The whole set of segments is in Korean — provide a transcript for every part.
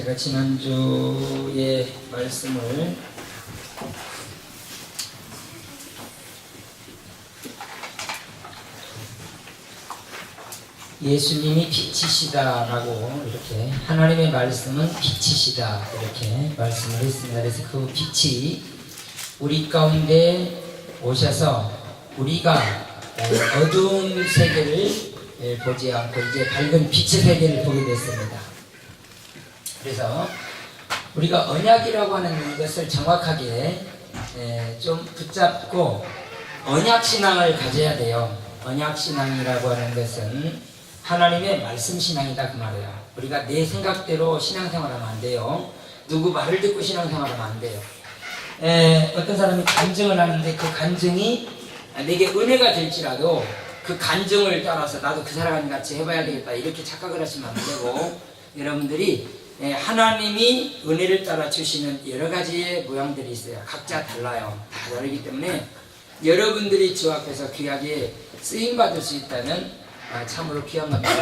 제가 지난주에 말씀을 예수님이 빛이시다라고 이렇게 하나님의 말씀은 빛이시다 이렇게 말씀을 했습니다. 그래서 그 빛이 우리 가운데 오셔서 우리가 어두운 세계를 보지 않고 이제 밝은 빛의 세계를 보게 됐습니다. 그래서 우리가 언약이라고 하는 것을 정확하게 좀 붙잡고 언약신앙을 가져야 돼요. 언약신앙이라고 하는 것은 하나님의 말씀신앙이다 그 말이에요. 우리가 내 생각대로 신앙생활하면 안 돼요. 누구 말을 듣고 신앙생활하면 안 돼요. 어떤 사람이 간증을 하는데 그 간증이 내게 은혜가 될지라도 그 간증을 따라서 나도 그 사람 같이 해봐야 되겠다 이렇게 착각을 하시면 안 되고, 여러분들이 하나님이 은혜를 따라 주시는 여러 가지의 모양들이 있어요. 각자 달라요. 다 다르기 때문에 여러분들이 주 앞에서 귀하게 쓰임받을 수 있다면 참으로 귀한 겁니다.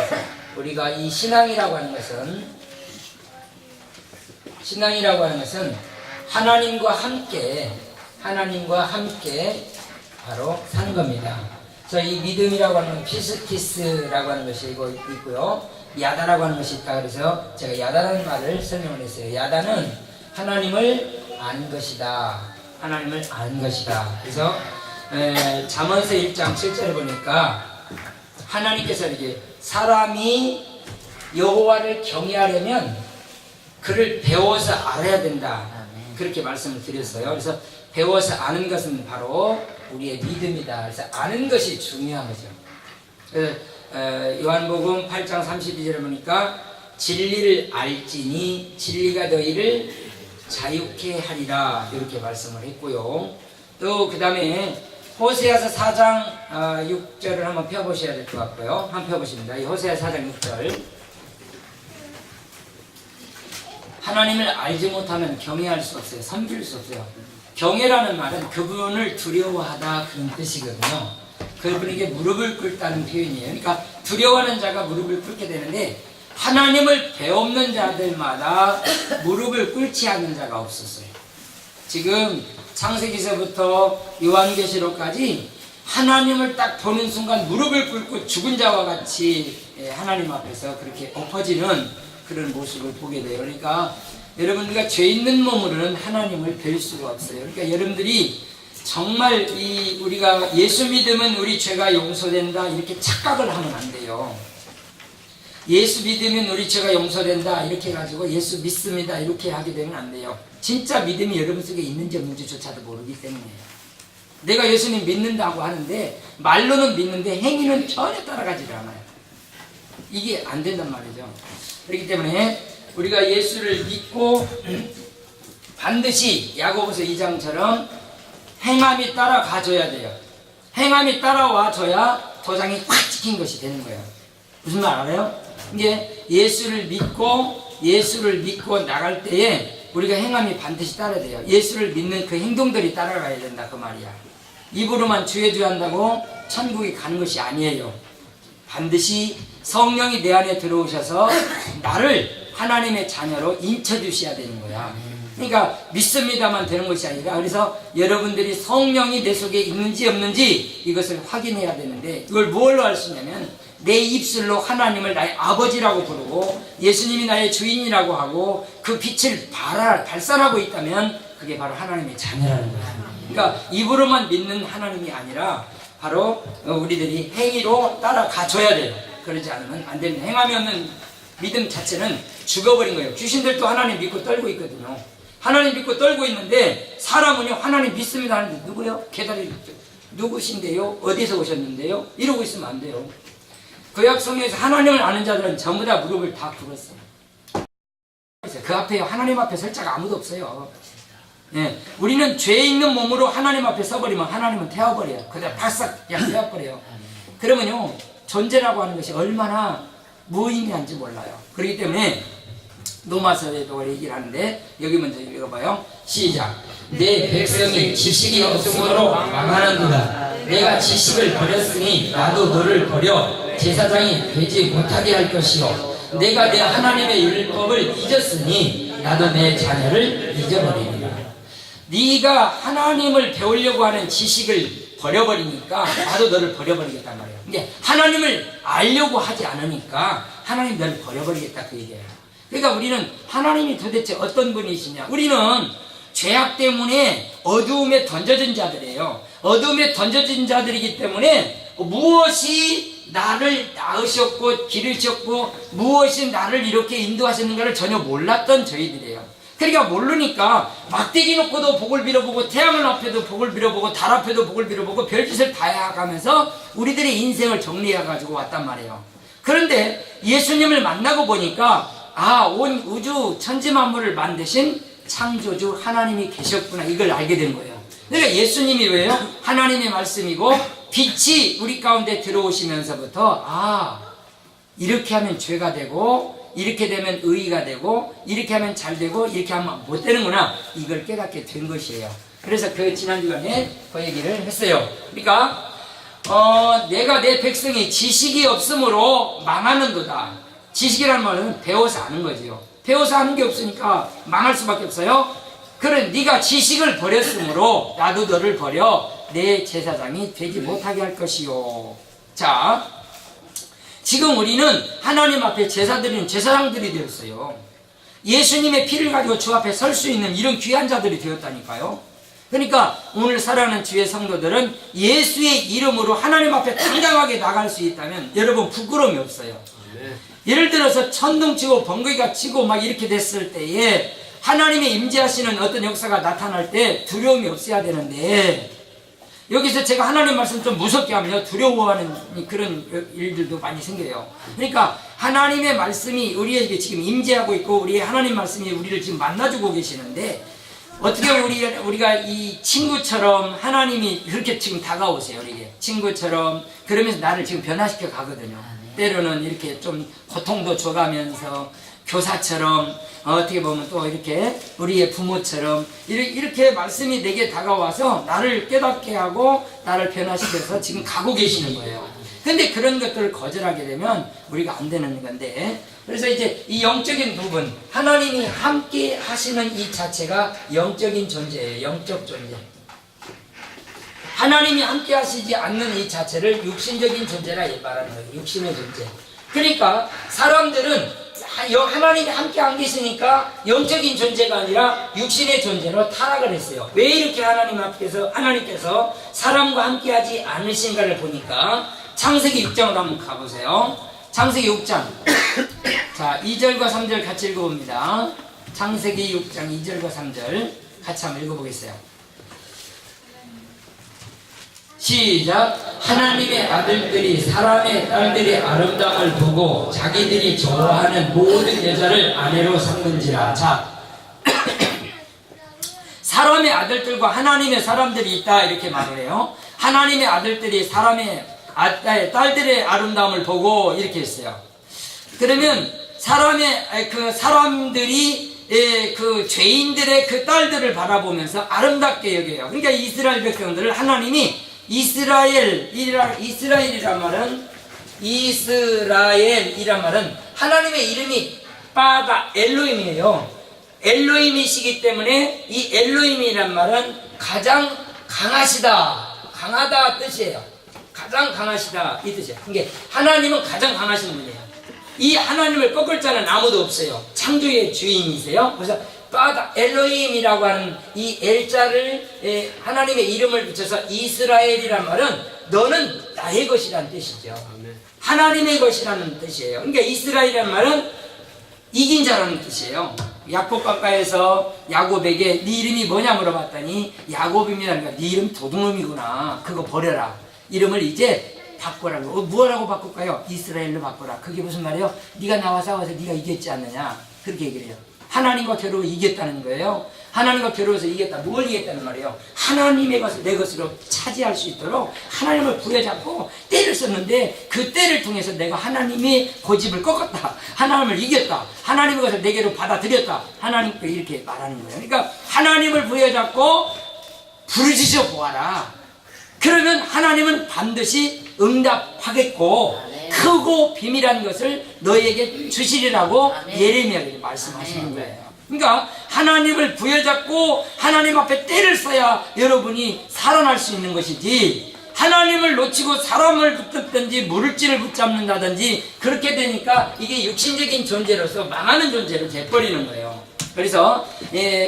우리가 이 신앙이라고 하는 것은 하나님과 함께 바로 사는 겁니다. 그래서 이 믿음이라고 하는 건 피스티스라고 하는 것이 있고요. 야다라고 하는 것이 있다. 그래서 제가 야다라는 말을 설명을 했어요. 야다는 하나님을 아는 것이다. 하나님을 아는 것이다. 그래서 잠언서 1장 7절에 보니까 하나님께서 이렇게 사람이 여호와를 경외하려면 그를 배워서 알아야 된다. 그렇게 말씀을 드렸어요. 그래서 배워서 아는 것은 바로 우리의 믿음이다. 그래서 아는 것이 중요한 거죠. 그래서 요한복음 8장 32절에 보니까 진리를 알지니 진리가 너희를 자유케 하리라 이렇게 말씀을 했고요. 또 그 다음에 호세아서 4장 6절을 한번 펴보셔야 될 것 같고요. 한번 펴보십니다. 이 호세아 4장 6절. 하나님을 알지 못하면 경외할 수 없어요. 섬길 수 없어요. 경외라는 말은 그분을 두려워하다 그런 뜻이거든요. 그분에게 무릎을 꿇다는 표현이에요. 그러니까 두려워하는 자가 무릎을 꿇게 되는데 하나님을 배없는 자들마다 무릎을 꿇지 않는 자가 없었어요. 지금 창세기서부터 요한계시록까지 하나님을 딱 보는 순간 무릎을 꿇고 죽은 자와 같이 하나님 앞에서 그렇게 엎어지는 그런 모습을 보게 돼요. 그러니까 여러분들과 죄 있는 몸으로는 하나님을 뵐 수가 없어요. 그러니까 여러분들이 정말 우리가 예수 믿으면 우리 죄가 용서된다 이렇게 착각을 하면 안 돼요. 예수 믿으면 우리 죄가 용서된다 이렇게 해가지고 예수 믿습니다 이렇게 하게 되면 안 돼요. 진짜 믿음이 여러분 속에 있는지 없는지조차도 모르기 때문이에요. 내가 예수님 믿는다고 하는데 말로는 믿는데 행위는 전혀 따라가지 않아요. 이게 안 된단 말이죠. 그렇기 때문에 우리가 예수를 믿고 반드시 야고보서 2장처럼 행함이 따라가줘야 돼요. 행함이 따라와줘야 도장이 꽉 찍힌 것이 되는 거예요. 무슨 말 알아요? 이제 예수를 믿고 나갈 때에 우리가 행함이 반드시 따라야 돼요. 예수를 믿는 그 행동들이 따라가야 된다 그 말이야. 입으로만 주여 주여 한다고 천국에 가는 것이 아니에요. 반드시 성령이 내 안에 들어오셔서 나를 하나님의 자녀로 인쳐주셔야 되는 거야. 그러니까 믿습니다만 되는 것이 아니라, 그래서 여러분들이 성령이 내 속에 있는지 없는지 이것을 확인해야 되는데, 이걸 뭘로 할 수 있냐면 내 입술로 하나님을 나의 아버지라고 부르고 예수님이 나의 주인이라고 하고 그 빛을 발산하고 있다면 그게 바로 하나님의 자녀라는 거야. 그러니까 입으로만 믿는 하나님이 아니라 바로 우리들이 행위로 따라가줘야 돼요. 그러지 않으면 안 됩니다. 행함이 없는 믿음 자체는 죽어버린 거예요. 귀신들도 하나님 믿고 떨고 있거든요. 하나님 믿고 떨고 있는데 사람은요 하나님 믿습니다 하는데 누구요? 계단이 누구신데요? 어디서 오셨는데요? 이러고 있으면 안 돼요. 구약 성경에서 하나님을 아는 자들은 전부 다 무릎을 다 꿇었어요. 그 앞에 하나님 앞에 설 자가 아무도 없어요. 예, 우리는 죄 있는 몸으로 하나님 앞에 서버리면 하나님은 태워버려요. 그대로 바싹 그냥 태워버려요. 그러면요 존재라고 하는 것이 얼마나 무의미한지 몰라요. 그렇기 때문에 로마서에도 얘기를 하는데 여기 먼저 읽어봐요. 시작. 내 백성이 지식이 없으므로 망하는도다. 내가 지식을 버렸으니 나도 너를 버려 제사장이 되지 못하게 할 것이요 내가 내 하나님의 율법을 잊었으니 나도 내 자녀를 잊어버리리라. 네가 하나님을 배우려고 하는 지식을 버려버리니까 나도 너를 버려버리겠단 말이에요. 근데 하나님을 알려고 하지 않으니까 하나님 너를 버려버리겠다 그 얘기예요. 그러니까 우리는 하나님이 도대체 어떤 분이시냐, 우리는 죄악 때문에 어두움에 던져진 자들이에요. 어두움에 던져진 자들이기 때문에 무엇이 나를 낳으셨고 기르셨고 무엇이 나를 이렇게 인도하셨는가를 전혀 몰랐던 저희들이에요. 그러니까 모르니까 막대기 놓고도 복을 빌어보고 태양을 앞에도 복을 빌어보고 달 앞에도 복을 빌어보고 별짓을 다 해가면서 우리들의 인생을 정리해가지고 왔단 말이에요. 그런데 예수님을 만나고 보니까 온 우주 천지 만물을 만드신 창조주 하나님이 계셨구나, 이걸 알게 된 거예요. 그러니까 예수님이 왜요? 하나님의 말씀이고 빛이 우리 가운데 들어오시면서부터 이렇게 하면 죄가 되고 이렇게 되면 의의가 되고 이렇게 하면 잘 되고 이렇게 하면 못 되는구나, 이걸 깨닫게 된 것이에요. 그래서 그 지난 주간에 그 얘기를 했어요. 그러니까 내가 내 백성이 지식이 없으므로 망하는도다. 지식이라는 말은 배워서 아는 거지요. 배워서 하는 게 없으니까 망할 수밖에 없어요. 그래, 네가 지식을 버렸으므로 나도 너를 버려 내 제사장이 되지 못하게 할 것이요. 자, 지금 우리는 하나님 앞에 제사 드리는 제사장들이 되었어요. 예수님의 피를 가지고 주 앞에 설 수 있는 이런 귀한 자들이 되었다니까요. 그러니까 오늘 사랑하는 주의 성도들은 예수의 이름으로 하나님 앞에 당당하게 나갈 수 있다면 여러분 부끄러움이 없어요. 예를 들어서 천둥치고 번개가 치고 막 이렇게 됐을 때에 하나님의 임재하시는 어떤 역사가 나타날 때 두려움이 없어야 되는데, 여기서 제가 하나님 말씀 좀 무섭게 하면요, 두려워하는 그런 일들도 많이 생겨요. 그러니까 하나님의 말씀이 우리에게 지금 임재하고 있고 우리의 하나님 말씀이 우리를 지금 만나주고 계시는데, 어떻게 우리가 이 친구처럼 하나님이 그렇게 지금 다가오세요. 우리에게 친구처럼 그러면서 나를 지금 변화시켜 가거든요. 때로는 이렇게 좀 고통도 줘가면서 교사처럼, 어떻게 보면 또 이렇게 우리의 부모처럼 이렇게 말씀이 내게 다가와서 나를 깨닫게 하고 나를 변화시켜서 지금 가고 계시는 거예요. 근데 그런 것들을 거절하게 되면 우리가 안 되는 건데, 그래서 이제 이 영적인 부분, 하나님이 함께 하시는 이 자체가 영적인 존재예요. 영적 존재. 하나님이 함께 하시지 않는 이 자체를 육신적인 존재라 말하는 거예요. 육신의 존재. 그러니까 사람들은 하나님이 함께 안 계시니까 영적인 존재가 아니라 육신의 존재로 타락을 했어요. 왜 이렇게 하나님께서 사람과 함께 하지 않으신가를 보니까 창세기 6장으로 한번 가보세요. 창세기 6장. 자, 2절과 3절 같이 읽어봅니다. 창세기 6장 2절과 3절 같이 한번 읽어보겠어요. 시작. 하나님의 아들들이 사람의 딸들의 아름다움을 보고 자기들이 좋아하는 모든 여자를 아내로 삼는지라. 자, 사람의 아들들과 하나님의 사람들이 있다 이렇게 말을 해요. 하나님의 아들들이 사람의 딸들의 아름다움을 보고 이렇게 했어요. 그러면 사람들이 그 죄인들의 그 딸들을 바라보면서 아름답게 여겨요. 그러니까 이스라엘 백성들을 하나님이 이스라엘이란 말은 하나님의 이름이 바다 엘로힘이에요. 엘로힘이시기 때문에 이 엘로힘이란 말은 가장 강하시다, 강하다 뜻이에요. 가장 강하시다 이 뜻이에요. 그러니까 하나님은 가장 강하신 분이에요. 이 하나님을 꺾을 자는 아무도 없어요. 창조의 주인이세요. 그래서 바다 엘로힘이라고 하는 이 엘자를 하나님의 이름을 붙여서 이스라엘이란 말은 너는 나의 것이라는 뜻이죠. 하나님의 것이라는 뜻이에요. 그러니까 이스라엘이란 말은 이긴 자라는 뜻이에요. 야곱 가까이에서 야곱에게 네 이름이 뭐냐 물어봤더니 야곱입니다. 그러니까 네 이름 도둑놈이구나. 그거 버려라. 이름을 이제 바꾸라고. 뭐라고 바꿀까요? 이스라엘로 바꾸라. 그게 무슨 말이에요? 네가 나와 싸워서 네가 이겼지 않느냐. 그렇게 얘기를 해요. 하나님과 겨루어 이겼다는 거예요. 하나님과 겨루어서 이겼다. 뭘 이겼다는 말이에요? 하나님의 것을 내 것으로 차지할 수 있도록 하나님을 부여잡고 때를 썼는데 그 때를 통해서 내가 하나님의 고집을 꺾었다. 하나님을 이겼다. 하나님의 것을 내게로 받아들였다. 하나님께 이렇게 말하는 거예요. 그러니까 하나님을 부여잡고 부르짖어 보아라. 그러면 하나님은 반드시 응답하겠고 크고 비밀한 것을 너희에게 주시리라고 아멘. 예레미야에게 말씀하시는 거예요. 그러니까 하나님을 부여잡고 하나님 앞에 때를 써야 여러분이 살아날 수 있는 것이지, 하나님을 놓치고 사람을 붙잡든지 물질을 붙잡는다든지 그렇게 되니까 이게 육신적인 존재로서 망하는 존재로 돼버리는 거예요. 그래서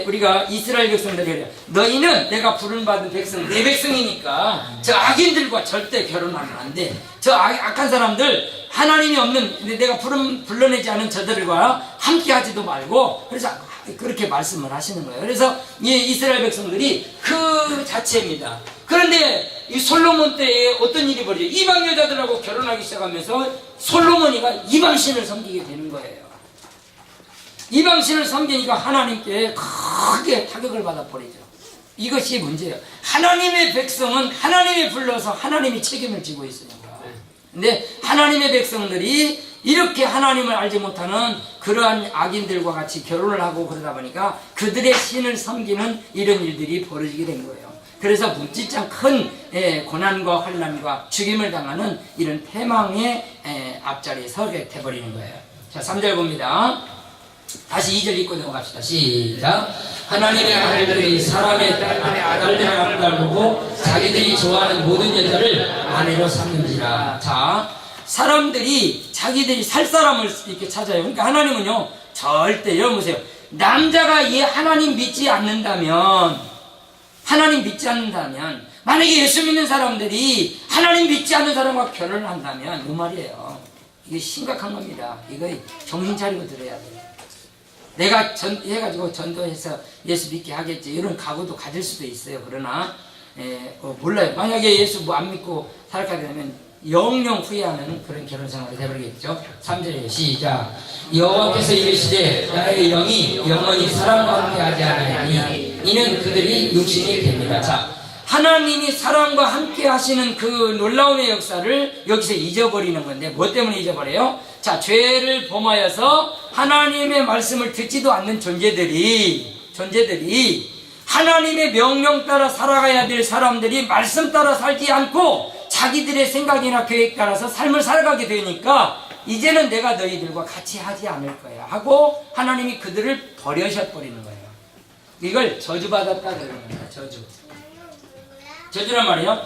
우리가 이스라엘 백성들이 그래요. 너희는 내가 부름받은 백성, 내 백성이니까 저 악인들과 절대 결혼하면 안 돼. 저 악한 사람들, 하나님이 없는, 내가 불러내지 않은 저들과 함께 하지도 말고, 그래서 그렇게 말씀을 하시는 거예요. 그래서 이스라엘 백성들이 그 자체입니다. 그런데 이 솔로몬 때에 어떤 일이 벌어져요? 이방 여자들하고 결혼하기 시작하면서 솔로몬이가 이방신을 섬기게 되는 거예요. 이방신을 섬기니까 하나님께 크게 타격을 받아버리죠. 이것이 문제예요. 하나님의 백성은 하나님이 불러서 하나님이 책임을 지고 있으니까. 근데 하나님의 백성들이 이렇게 하나님을 알지 못하는 그러한 악인들과 같이 결혼을 하고 그러다 보니까 그들의 신을 섬기는 이런 일들이 벌어지게 된 거예요. 그래서 무지장 큰 고난과 환난과 죽임을 당하는 이런 패망의 앞자리에 서게 돼버리는 거예요. 자, 3절 봅니다. 다시 2절 읽고 넘어갑시다. 시작. 하나님의 아들들이 사람의 딸들을 아름다우고 자기들이 좋아하는 모든 여자를 아내로 삼는지라. 자, 사람들이 자기들이 살 사람을 이렇게 찾아요. 그러니까 하나님은요, 절대, 여러분 보세요. 남자가 이 하나님 믿지 않는다면, 만약에 예수 믿는 사람들이 하나님 믿지 않는 사람과 결혼을 한다면 그 말이에요. 이게 심각한 겁니다. 이거 정신 차리고 들어야 돼요. 내가 해가지고 전도해서 예수 믿게 하겠지, 이런 각오도 가질 수도 있어요. 그러나 몰라요. 만약에 예수 안 믿고 살아가게 되면 영영 후회하는 그런 결혼 생활이 되버리겠죠. 3절에 시작. 여호와께서 이르시되 나의 영이 영원히 사람과 함께 하지 아니하니 이는 그들이 육신이 됩니다. 자, 하나님이 사람과 함께 하시는 그 놀라움의 역사를 여기서 잊어버리는 건데, 뭐 때문에 잊어버려요? 자, 죄를 범하여서 하나님의 말씀을 듣지도 않는 존재들이 하나님의 명령 따라 살아가야 될 사람들이 말씀 따라 살지 않고 자기들의 생각이나 계획 따라서 삶을 살아가게 되니까 이제는 내가 너희들과 같이 하지 않을 거야 하고 하나님이 그들을 버려셔버리는 거예요. 이걸 저주받았다 그러는 거예요. 저주란 말이에요.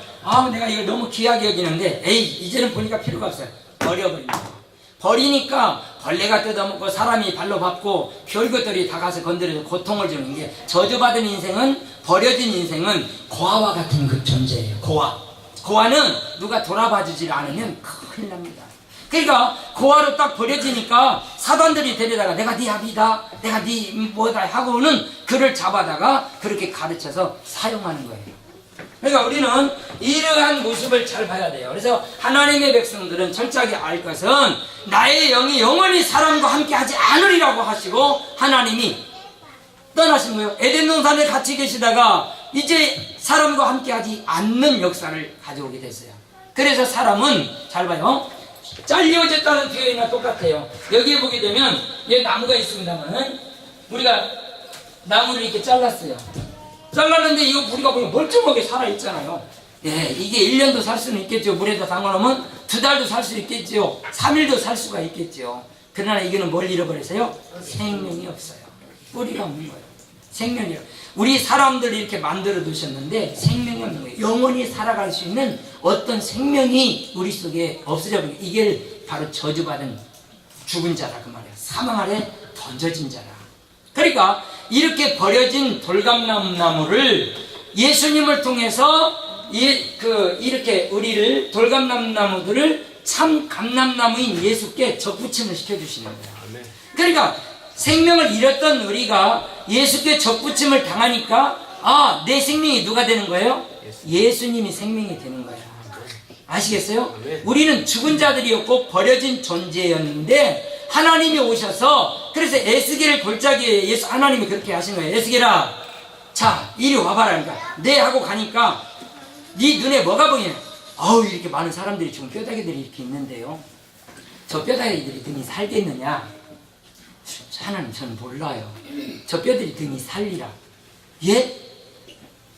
내가 이걸 너무 귀하게 여기는데 이제는 보니까 필요가 없어요. 버려버리는 거예요. 버리니까 벌레가 뜯어먹고 사람이 발로 밟고 별것들이 다 가서 건드려서 고통을 주는 게, 저주받은 인생은, 버려진 인생은 고아와 같은 그 존재예요. 고아는 누가 돌아봐주질 않으면 큰일 납니다. 그러니까 고아로 딱 버려지니까 사단들이 데려다가 내가 네 아비다, 내가 네 뭐다 하고는 그를 잡아다가 그렇게 가르쳐서 사용하는 거예요. 그러니까 우리는 이러한 모습을 잘 봐야 돼요. 그래서 하나님의 백성들은 철저하게 알 것은 나의 영이 영원히 사람과 함께 하지 않으리라고 하시고 하나님이 떠나신 거예요. 에덴 동산에 같이 계시다가 이제 사람과 함께 하지 않는 역사를 가져오게 됐어요. 그래서 사람은 잘 봐요. 잘려졌다는 표현이나 똑같아요. 여기에 보게 되면 여기 나무가 있습니다만 우리가 나무를 이렇게 잘랐어요. 잘랐는데 이거 우리가 보면 멀쩡하게 살아있잖아요. 이게 1년도 살 수는 있겠죠. 물에다 담가놓으면 2달도 살 수 있겠죠. 3일도 살 수가 있겠죠. 그러나 이거는 뭘 잃어버렸어요? 생명이 없어요. 뿌리가 없는 거예요. 생명이요. 우리 사람들이 이렇게 만들어 두셨는데 생명이 없는 거예요. 영원히 살아갈 수 있는 어떤 생명이 우리 속에 없어져 버린, 이게 바로 저주받은 죽은 자라 그 말이에요. 사망 아래 던져진 자라. 그러니까 이렇게 버려진 돌감나무를 예수님을 통해서 이렇게 우리를 돌감나무들을 참 감람나무인 예수께 접붙임을 시켜주시는 거예요. 그러니까 생명을 잃었던 우리가 예수께 접붙임을 당하니까 내 생명이 누가 되는 거예요? 예수님이 생명이 되는 거예요. 아시겠어요? 우리는 죽은 자들이었고 버려진 존재였는데 하나님이 오셔서, 그래서 에스겔을 골짜기에 하나님이 그렇게 하신 거예요. 에스겔아, 자 이리 와봐라. 그러니까 네 하고 가니까 네 눈에 뭐가 보이냐? 이렇게 많은 사람들이 지금 뼈다귀들이 이렇게 있는데요, 저 뼈다귀들이 등이 살겠느냐? 하나님 저는 몰라요. 저 뼈들이 등이 살리라. 예?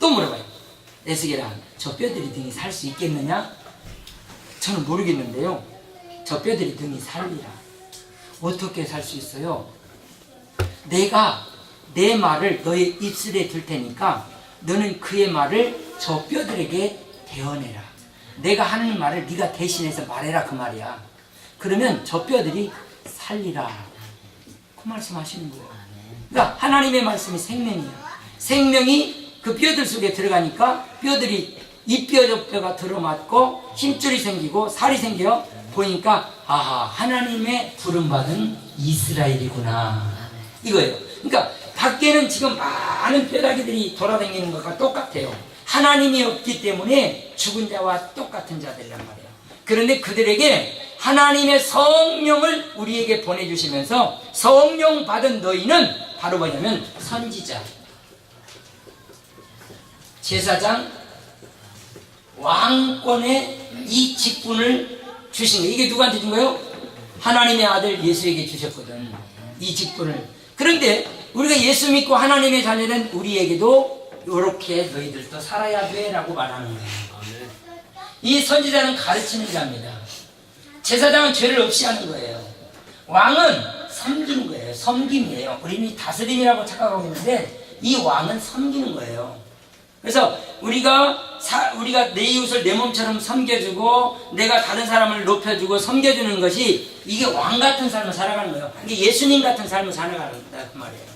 또 물어봐요. 에스겔아, 저 뼈들이 등이 살 수 있겠느냐? 저는 모르겠는데요, 저 뼈들이 등이 살리라. 어떻게 살 수 있어요? 내가 내 말을 너의 입술에 둘 테니까 너는 그의 말을 저 뼈들에게 대어내라. 내가 하는 말을 네가 대신해서 말해라, 그 말이야. 그러면 저 뼈들이 살리라. 그 말씀하시는 거예요. 그러니까 하나님의 말씀이 생명이에요. 생명이 그 뼈들 속에 들어가니까 뼈들이 이 뼈 저 뼈가 들어맞고 힘줄이 생기고 살이 생겨 보니까 아하, 하나님의 부름받은 이스라엘이구나, 이거예요. 그러니까 밖에는 지금 많은 뼈다귀들이 돌아다니는 것과 똑같아요. 하나님이 없기 때문에 죽은 자와 똑같은 자들이란 말이에요. 그런데 그들에게 하나님의 성령을 우리에게 보내주시면서 성령 받은 너희는 바로 뭐냐면 선지자, 제사장, 왕권의 이 직분을 주신 거예요. 이게 누구한테 준 거예요? 하나님의 아들 예수에게 주셨거든, 이 직분을. 그런데 우리가 예수 믿고 하나님의 자녀는 우리에게도 이렇게 너희들도 살아야 돼 라고 말하는 거예요. 이 선지자는 가르치는 자입니다. 제사장은 죄를 없이 하는 거예요. 왕은 섬기는 거예요. 섬김이에요. 우리는 다스림이라고 착각하고 있는데 이 왕은 섬기는 거예요. 그래서 우리가 내 이웃을 내 몸처럼 섬겨주고 내가 다른 사람을 높여주고 섬겨주는 것이 이게 왕 같은 삶을 살아가는 거예요. 이게 예수님 같은 삶을 살아가는 그 말이에요.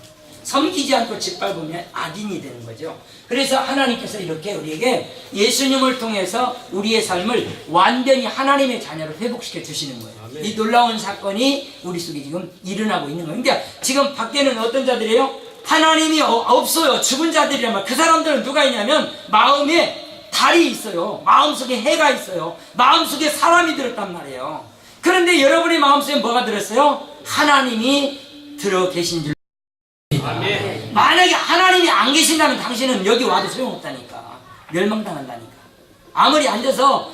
섬기지 않고 짓밟으면 악인이 되는 거죠. 그래서 하나님께서 이렇게 우리에게 예수님을 통해서 우리의 삶을 완전히 하나님의 자녀로 회복시켜 주시는 거예요. 아멘. 이 놀라운 사건이 우리 속에 지금 일어나고 있는 거예요. 그러니까 지금 밖에는 어떤 자들이에요? 하나님이 없어요. 죽은 자들이란 말. 그 사람들은 누가 있냐면 마음에 달이 있어요. 마음속에 해가 있어요. 마음속에 사람이 들었단 말이에요. 그런데 여러분의 마음속에 뭐가 들었어요? 하나님이 들어 계신 줄. 아멘. 만약에 하나님이 안 계신다면 당신은 여기 와도 소용없다니까. 멸망당한다니까. 아무리 앉아서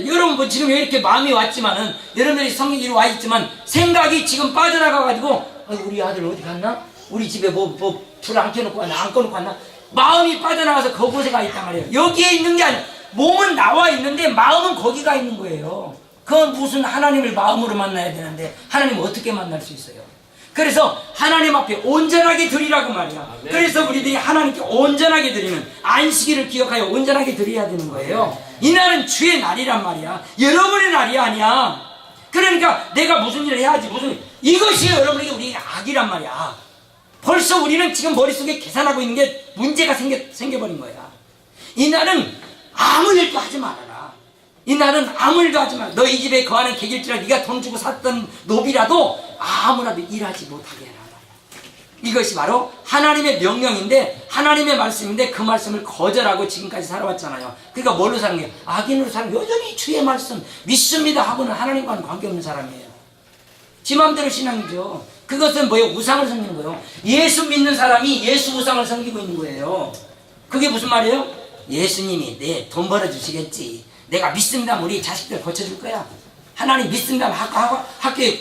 여러분 뭐 지금 이렇게 마음이 왔지만은 여러분들이 성경이 와 있지만 생각이 지금 빠져나가가지고 우리 아들 어디 갔나? 우리 집에 불 안 켜놓고 왔나? 안 꺼놓고 왔나? 마음이 빠져나가서 그곳에 가 있단 말이에요. 여기에 있는 게 아니라 몸은 나와 있는데 마음은 거기가 있는 거예요. 그건 무슨 하나님을 마음으로 만나야 되는데 하나님을 어떻게 만날 수 있어요? 그래서 하나님 앞에 온전하게 드리라고 말이야. 아멘. 그래서 우리들이 하나님께 온전하게 드리는 안식일을 기억하여 온전하게 드려야 되는 거예요. 이 날은 주의 날이란 말이야. 여러분의 날이 아니야. 그러니까 내가 무슨 일을 해야지 이것이 여러분에게 우리의 악이란 말이야. 벌써 우리는 지금 머릿속에 계산하고 있는 게 문제가 생겨버린 거야. 이 날은 아무 일도 하지 말아라. 이 날은 아무 일도 하지 마라. 너희 집에 거하는 객일지라 네가 돈 주고 샀던 노비라도 아무나도 일하지 못하게 해라. 이것이 바로 하나님의 명령인데 하나님의 말씀인데 그 말씀을 거절하고 지금까지 살아왔잖아요. 그러니까 뭘로 사는 거예요? 악인으로 사는 거예요. 여전히 주의 말씀 믿습니다 하고는 하나님과는 관계없는 사람이에요. 지 마음대로 신앙이죠. 그것은 뭐예요? 우상을 섬기는 거예요. 예수 믿는 사람이 예수 우상을 섬기고 있는 거예요. 그게 무슨 말이에요? 예수님이 내 돈 벌어주시겠지. 내가 믿습니다 하면 우리 자식들 고쳐줄 거야. 하나님 믿습니다 하면 학교에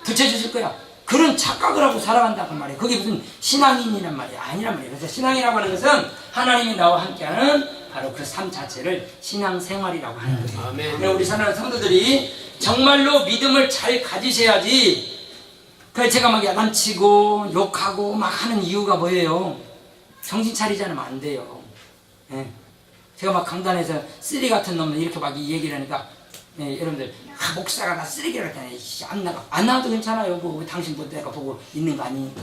붙여주실 거야. 그런 착각을 하고 살아간다고 말이에요. 그게 무슨 신앙인이란 말이에요. 아니란 말이에요. 그래서 신앙이라고 하는 것은 하나님이 나와 함께하는 바로 그 삶 자체를 신앙생활이라고 하는 거예요. 아멘. 우리 사랑하는 성도들이 정말로 믿음을 잘 가지셔야지. 그래서 제가 막 야단치고 욕하고 막 하는 이유가 뭐예요? 정신 차리지 않으면 안 돼요. 예. 제가 막 강단에서 쓰레기 같은 놈들 이렇게 막 얘기를 하니까 여러분들 목사가 나 쓰레기라고 했잖아요. 안 나와도 괜찮아요. 뭐 당신 뭐 내가 보고 있는 거 아니니까.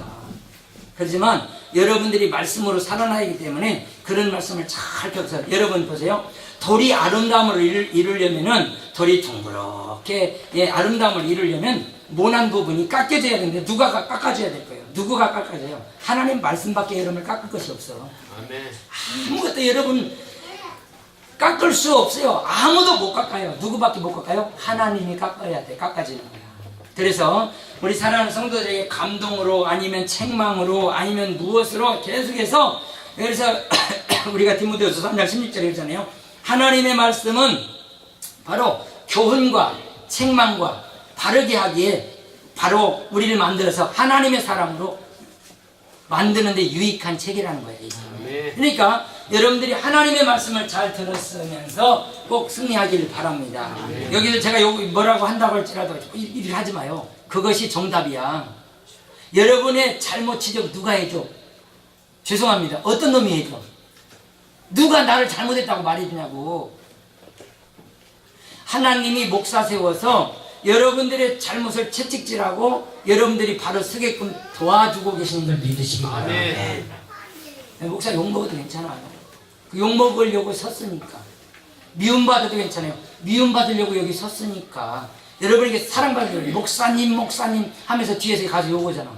그렇지만 여러분들이 말씀으로 살아나야 하기 때문에 그런 말씀을 잘 펴서 여러분 보세요. 돌이 아름다움을 이루려면은 돌이 둥그렇게 아름다움을 이루려면 모난 부분이 깎여져야 되는데 누가 깎아줘야 될 거예요? 누구가 깎아줘요? 하나님 말씀밖에 여러분을 깎을 것이 없어. 아멘. 아무것도 여러분 깎을 수 없어요. 아무도 못 깎아요. 누구밖에 못 깎아요? 하나님이 깎아야 돼. 깎아지는 거야. 그래서 우리 사랑하는 성도들에게 감동으로 아니면 책망으로 아니면 무엇으로 계속해서 그래서 우리가 디모데후서 3장 16절에 그러잖아요. 하나님의 말씀은 바로 교훈과 책망과 바르게 하기에 바로 우리를 만들어서 하나님의 사람으로 만드는데 유익한 책이라는 거예요. 그러니까 여러분들이 하나님의 말씀을 잘 들었으면서 꼭 승리하기를 바랍니다. 여기서 제가 뭐라고 한다고 할지라도 일을 하지 마요. 그것이 정답이야. 여러분의 잘못 지적 누가 해줘? 죄송합니다. 어떤 놈이 해줘? 누가 나를 잘못했다고 말해주냐고. 하나님이 목사 세워서 여러분들의 잘못을 채찍질하고 여러분들이 바로 서게끔 도와주고 계시는 걸 믿으시기 바랍니다. 목사 욕먹어도 괜찮아요. 그 욕먹으려고 섰으니까. 미움받아도 괜찮아요. 미움받으려고 여기 섰으니까. 여러분에게 사랑받으려고 목사님 하면서 뒤에서 가서 욕오잖아.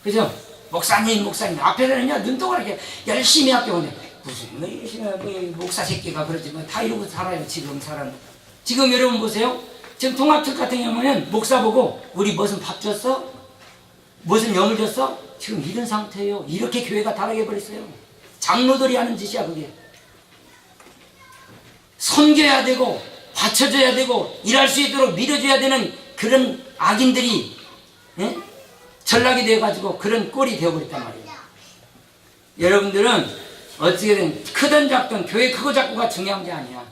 그죠? 목사님 앞에서는요 눈동그랗게 열심히 학교오네. 무슨 열심히 목사 새끼가 그러지 뭐 다 이러고 살아요. 지금 여러분 보세요. 지금 통합특 같은 경우는 목사 보고 우리 무슨 밥 줬어? 무슨 염을 줬어? 지금 이런 상태예요. 이렇게 교회가 타락해버렸어요. 장로들이 하는 짓이야 그게. 섬겨야 되고 받쳐줘야 되고 일할 수 있도록 밀어줘야 되는 그런 악인들이 전락이 되어가지고 그런 꼴이 되어버렸단 말이에요. 여러분들은 어떻게든 크든 작든 교회 크고 작고가 중요한 게 아니야.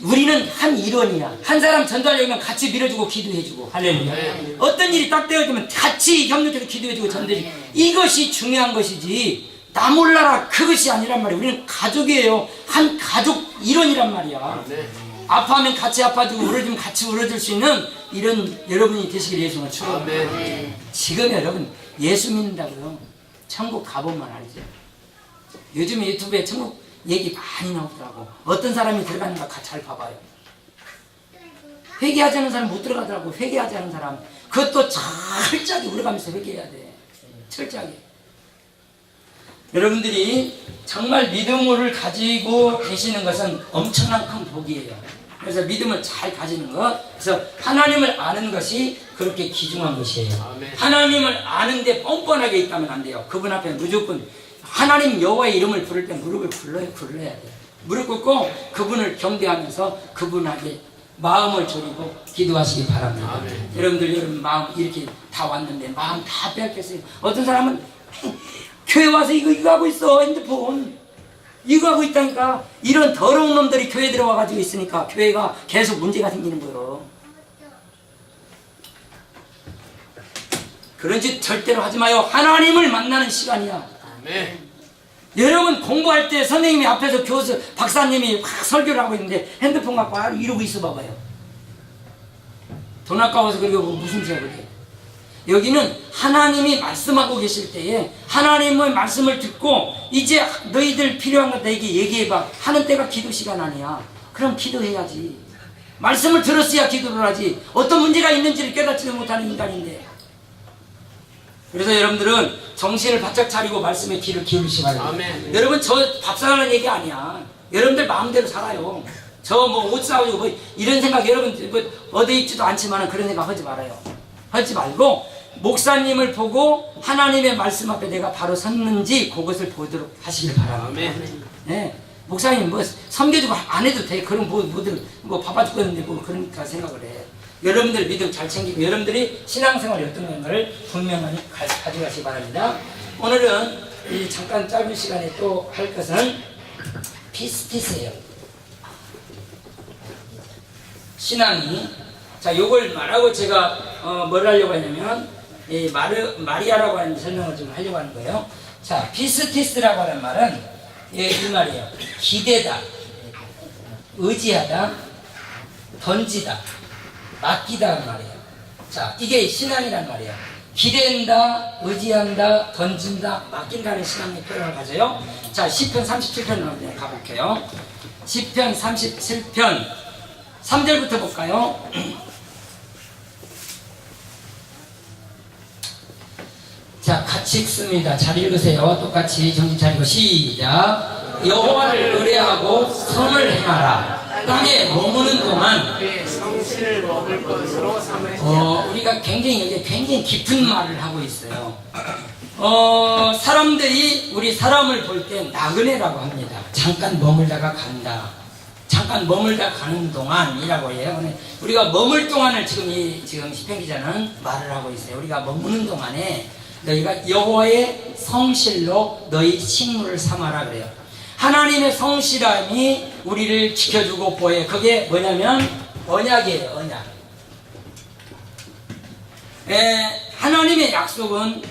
우리는 한 일원이야. 한 사람 전달되면 같이 밀어주고 기도해주고 할렐루야. 어떤 일이 딱 되어지면 같이 협력해서 기도해주고 전달해주고 이것이 중요한 것이지 나 몰라라 그것이 아니란 말이야. 우리는 가족이에요. 한 가족 일원이란 말이야. 아파하면 같이 아파주고 울어주면 같이 울어줄 수 있는 이런 여러분이 되시길 예수님을 축원합니다. 지금 여러분 예수 믿는다고요 천국 가보면 알죠. 요즘에 유튜브에 천국 얘기 많이 나오더라고. 어떤 사람이 들어가는가 잘 봐봐요. 회개하지 않은 사람 못 들어가더라고. 회개하지 않은 사람 그것도 철저하게 우려가면서 회개해야 돼. 철저하게. 여러분들이 정말 믿음을 가지고 계시는 것은 엄청난 큰 복이에요. 그래서 믿음을 잘 가지는 것, 그래서 하나님을 아는 것이 그렇게 귀중한 것이에요. 하나님을 아는데 뻔뻔하게 있다면 안 돼요. 그분 앞에 무조건 하나님 여호와의 이름을 부를 때 무릎을 꿇어야 돼요. 무릎 꿇고 그분을 경배하면서 그분에게 마음을 졸이고 기도하시기 바랍니다. 여러분 마음 이렇게 다 왔는데 마음 다 빼앗겼어요. 어떤 사람은 교회 와서 이거 하고 있어. 핸드폰 이거 하고 있다니까. 이런 더러운 놈들이 교회 들어와가지고 있으니까 교회가 계속 문제가 생기는 거예요. 그런 짓 절대로 하지 마요. 하나님을 만나는 시간이야. 여러분 공부할 때 선생님이 앞에서 교수 박사님이 막 설교를 하고 있는데 핸드폰 갖고 이러고 있어 봐봐요. 돈 아까워서 그리고 무슨 죄야 그게. 여기는 하나님이 말씀하고 계실 때에 하나님의 말씀을 듣고 이제 너희들 필요한 거 내게 얘기해봐 하는 때가 기도 시간 아니야. 그럼 기도해야지. 말씀을 들었어야 기도를 하지. 어떤 문제가 있는지를 깨닫지도 못하는 인간인데. 그래서 여러분들은 정신을 바짝 차리고 말씀에 귀를 기울이시기 바랍니다. 여러분 저 밥 사가는 얘기 아니야. 여러분들 마음대로 살아요. 저 뭐 옷 사가지고 뭐 이런 생각 여러분 뭐 어디 있지도 않지만 그런 생각 하지 말아요. 하지 말고 목사님을 보고 하나님의 말씀 앞에 내가 바로 섰는지 그것을 보도록 하시길 바랍니다. 네. 목사님 뭐 섬겨주고 안 해도 돼. 그런 뭐 바빠 죽겠는데 뭐 그러니까 생각을 해. 여러분들 믿음 잘 챙기고 여러분들이 신앙생활이 어떤 건가를 분명히 가져가시기 바랍니다. 오늘은 이 잠깐 짧은 시간에 또 할 것은 피스티스예요. 신앙이. 자, 요걸 말하고 제가 뭘 하려고 하냐면 이 마리아라고 하는 설명을 좀 하려고 하는 거예요. 자, 피스티스라고 하는 말은 이 말이에요. 기대다, 의지하다, 던지다, 맡기다 하는 말이에요. 자, 이게 신앙이란 말이에요. 기댄다, 의지한다, 던진다, 맡긴다는 신앙의 표현을 가져요. 자, 시편 37편으로 가볼게요. 시편 37편 3절부터 볼까요? 자, 같이 읽습니다. 잘 읽으세요. 똑같이 정신 차리고 시작. 여호와를 의뢰하고 선을 행하라. 땅에 머무는 동안 성실을 먹을 것으로 삼으시라. 우리가 굉장히 깊은 말을 하고 있어요. 사람들이 우리 사람을 볼 때 나그네라고 합니다. 잠깐 머물다가 간다. 잠깐 머물다 가는 동안이라고 해요. 우리가 머물 동안을 지금 시편 기자는 말을 하고 있어요. 우리가 머무는 동안에 너희가 여호와의 성실로 너희 식물을 삼아라 그래요. 하나님의 성실함이 우리를 지켜주고 보여요. 그게 뭐냐면 언약이에요. 언약. 하나님의 약속은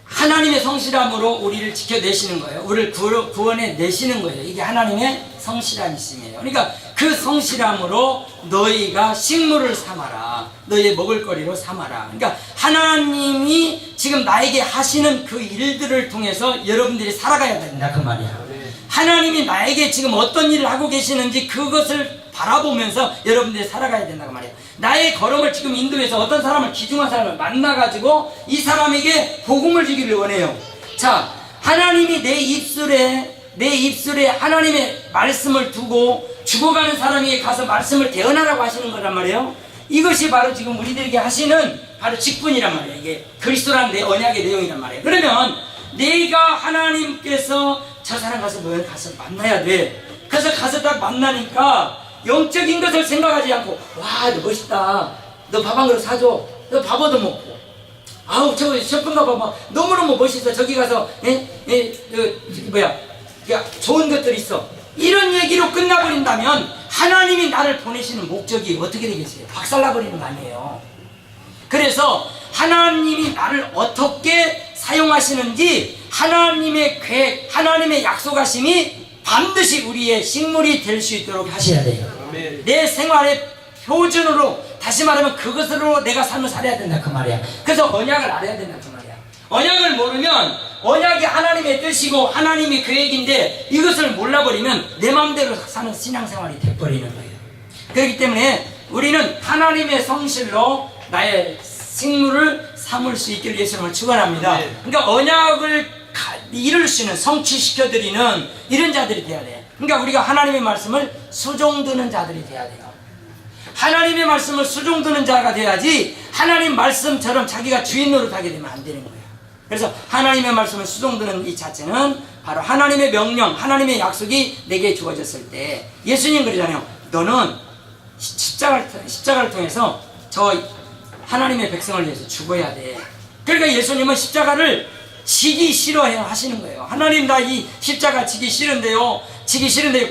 하나님의 성실함으로 우리를 지켜내시는 거예요. 우리를 구원해 내시는 거예요. 이게 하나님의 성실함이심이에요. 그러니까 그 성실함으로 너희가 식물을 삼아라. 너희의 먹을거리로 삼아라. 그러니까 하나님이 지금 나에게 하시는 그 일들을 통해서 여러분들이 살아가야 된다 그 말이야. 하나님이 나에게 지금 어떤 일을 하고 계시는지 그것을 바라보면서 여러분들이 살아가야 된다고 말이에요. 나의 걸음을 지금 인도해서 어떤 사람을 기중한 사람을 만나가지고 이 사람에게 복음을 주기를 원해요. 자, 하나님이 내 입술에 하나님의 말씀을 두고 죽어가는 사람에게 가서 말씀을 대언하라고 하시는 거란 말이에요. 이것이 바로 지금 우리들에게 하시는 바로 직분이란 말이에요. 이게 그리스도라는 내 언약의 내용이란 말이에요. 그러면 내가 하나님께서 저 사람 가서 너희 가서 만나야 돼. 그래서 가서 딱 만나니까 영적인 것을 생각하지 않고 와, 너 멋있다. 너 밥 한 그릇 사줘. 너 밥 얻어 먹고. 아우, 저거 셰프인가 봐. 너무너무 멋있어. 저기 가서 좋은 것들이 있어. 이런 얘기로 끝나버린다면 하나님이 나를 보내시는 목적이 어떻게 되겠어요? 박살나버리는 거 아니에요. 그래서 하나님이 나를 어떻게 사용하시는지 하나님의 계획, 하나님의 약속하심이 반드시 우리의 식물이 될 수 있도록 하셔야 돼요. 내 생활의 표준으로, 다시 말하면 그것으로 내가 삶을 살아야 된다 그 말이야. 그래서 언약을 알아야 된다 그 말이야. 언약을 모르면 언약이 하나님의 뜻이고 하나님의 계획인데 이것을 몰라버리면 내 마음대로 사는 신앙생활이 돼버리는 거예요. 그렇기 때문에 우리는 하나님의 성실로 나의 식물을 삼을 수 있기를 예수님을 축원합니다. 그러니까 언약을 이룰 수 있는, 성취시켜드리는 이런 자들이 돼야 돼. 그러니까 우리가 하나님의 말씀을 수종드는 자들이 돼야 돼요. 하나님의 말씀을 수종드는 자가 돼야지 하나님 말씀처럼 자기가 주인 노릇하게 되면 안 되는 거예요. 그래서 하나님의 말씀을 수종드는 이 자체는 바로 하나님의 명령, 하나님의 약속이 내게 주어졌을 때 예수님 그러잖아요. 너는 십자가를 통해서 저 하나님의 백성을 위해서 죽어야 돼. 그러니까 예수님은 십자가를 지기 싫어해 하시는 거예요. 하나님, 나 이 십자가 지기 싫은데요.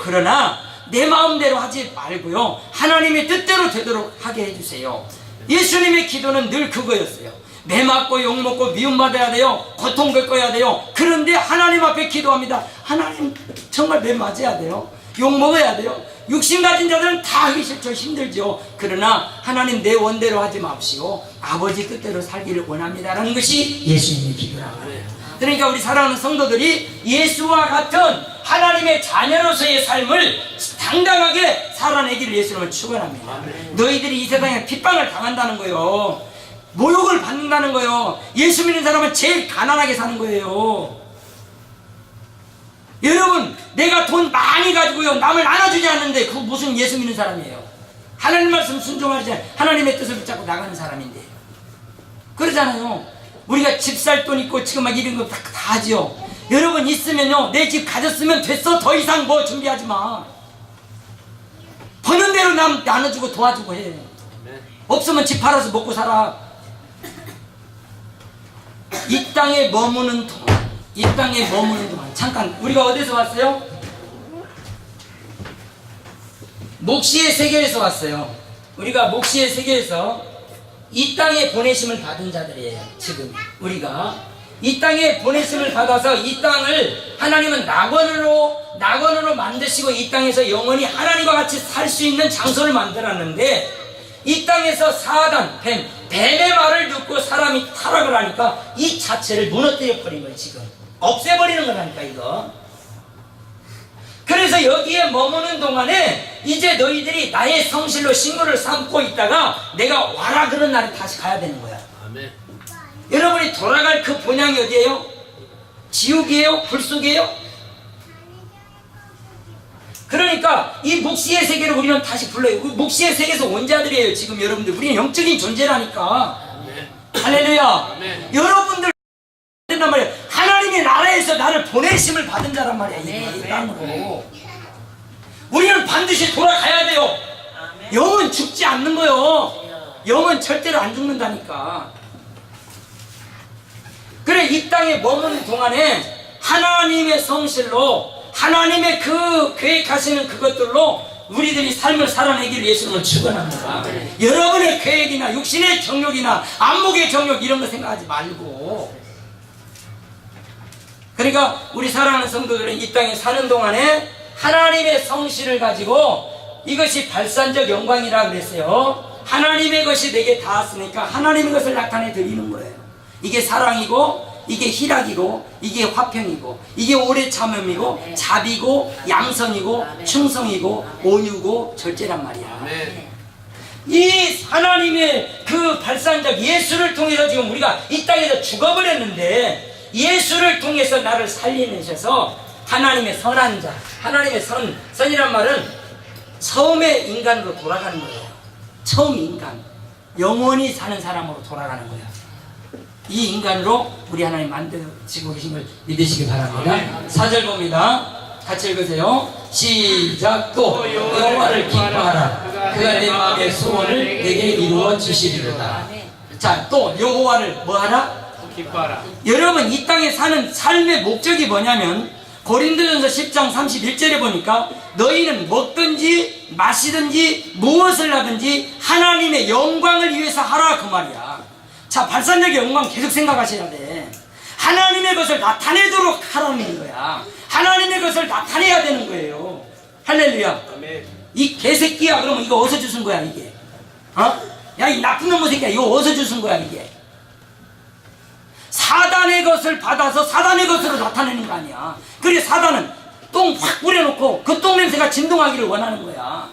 그러나 내 마음대로 하지 말고요. 하나님의 뜻대로 되도록 하게 해주세요. 예수님의 기도는 늘 그거였어요. 매 맞고 욕 먹고 미움받아야 돼요. 고통 겪어야 돼요. 그런데 하나님 앞에 기도합니다. 하나님, 정말 매 맞아야 돼요. 욕 먹어야 돼요. 육신 가진 자들은 다 하기 싫죠. 힘들죠. 그러나 하나님 내 원대로 하지 맙시고 아버지 뜻대로 살기를 원합니다라는 것이 예수님의 기도라고 해요. 그러니까 우리 사랑하는 성도들이 예수와 같은 하나님의 자녀로서의 삶을 당당하게 살아내기를 예수님을 축원합니다. 너희들이 이 세상에 핍박을 당한다는 거예요. 모욕을 받는다는 거예요. 예수 믿는 사람은 제일 가난하게 사는 거예요. 여러분, 내가 돈 많이 가지고요 남을 안아주지 않는데 그거 무슨 예수 믿는 사람이에요? 하나님 말씀 순종하지 않아요. 하나님의 뜻을 붙잡고 나가는 사람인데 그러잖아요. 우리가 집 살 돈 있고 지금 막 이런 거 다 하죠. 여러분, 있으면요 내 집 가졌으면 됐어. 더 이상 뭐 준비하지 마. 버는 대로 남 나눠주고 도와주고 해. 없으면 집 팔아서 먹고 살아. 이 땅에 머무는 동안, 잠깐, 우리가 어디서 왔어요? 목시의 세계에서 왔어요. 우리가 목시의 세계에서 이 땅에 보내심을 받은 자들이에요. 지금 우리가 이 땅에 보내심을 받아서 이 땅을 하나님은 낙원으로 만드시고 이 땅에서 영원히 하나님과 같이 살 수 있는 장소를 만들었는데 이 땅에서 사단, 뱀의 말을 듣고 사람이 타락을 하니까 이 자체를 무너뜨려 버린 거예요. 지금 없애버리는 거라니까 이거. 그래서 여기에 머무는 동안에 이제 너희들이 나의 성실로 식물을 삼고 있다가 내가 와라 그런 날에 다시 가야 되는 거야. 아멘. 여러분이 돌아갈 그 본향이 어디예요? 지옥이에요? 불속이에요? 그러니까 이 목시의 세계를 우리는 다시 불러요. 목시의 세계에서 온 자들이에요. 지금 여러분들, 우리는 영적인 존재라니까. 아멘. 할렐루야. 아멘. 여러분들 된단 말이에요. 하나님의 나라에서 나를 보내심을 받은 자란 말이야. 이 땅으로. 우리는 반드시 돌아가야 돼요. 영은 죽지 않는 거요. 영은 절대로 안 죽는다니까. 그래, 그런데 이 땅에 머무는 동안에 하나님의 성실로 하나님의 그 계획하시는 그것들로 우리들이 삶을 살아내기를 예수님은 축원합니다. 여러분의 계획이나 육신의 정욕이나 안목의 정욕 이런 거 생각하지 말고, 그러니까 우리 사랑하는 성도들은 이 땅에 사는 동안에 하나님의 성실을 가지고, 이것이 발산적 영광이라 그랬어요. 하나님의 것이 내게 닿았으니까 하나님의 것을 나타내 드리는 거예요. 이게 사랑이고, 이게 희락이고, 이게 화평이고, 이게 오래 참음이고, 자비고, 양선이고, 충성이고, 온유고, 절제란 말이야. 이 하나님의 그 발산적 예수를 통해서 지금 우리가 이 땅에서 죽어버렸는데, 예수를 통해서 나를 살리내셔서 하나님의 선한 자, 하나님의 선이란 말은 처음의 인간으로 돌아가는 거예요. 처음 인간, 영원히 사는 사람으로 돌아가는 거예요. 이 인간으로 우리 하나님 만드시고 계신 걸 믿으시기 바랍니다. 4절 봅니다. 같이 읽으세요. 시작. 또 여호와를 기뻐하라. 그가 내 마음의 소원을 내게 이루어 주시리로다. 자, 또 여호와를 뭐하라? 기뻐하라. 여러분, 이 땅에 사는 삶의 목적이 뭐냐면 고린도전서 10장 31절에 보니까 너희는 먹든지 마시든지 무엇을 하든지 하나님의 영광을 위해서 하라, 그 말이야. 자, 발산적인 영광 계속 생각하셔야 돼. 하나님의 것을 나타내도록 하라는 거야. 하나님의 것을 나타내야 되는 거예요. 할렐루야. 아멘. 이 개새끼야, 그러면 이거 어디서 주신 거야 이게? 어? 야, 이 나쁜 놈의 새끼야, 이거 어디서 주신 거야 이게? 사단의 것을 받아서 사단의 것으로 나타내는 거 아니야. 그래, 사단은 똥 확 뿌려놓고 그 똥 냄새가 진동하기를 원하는 거야.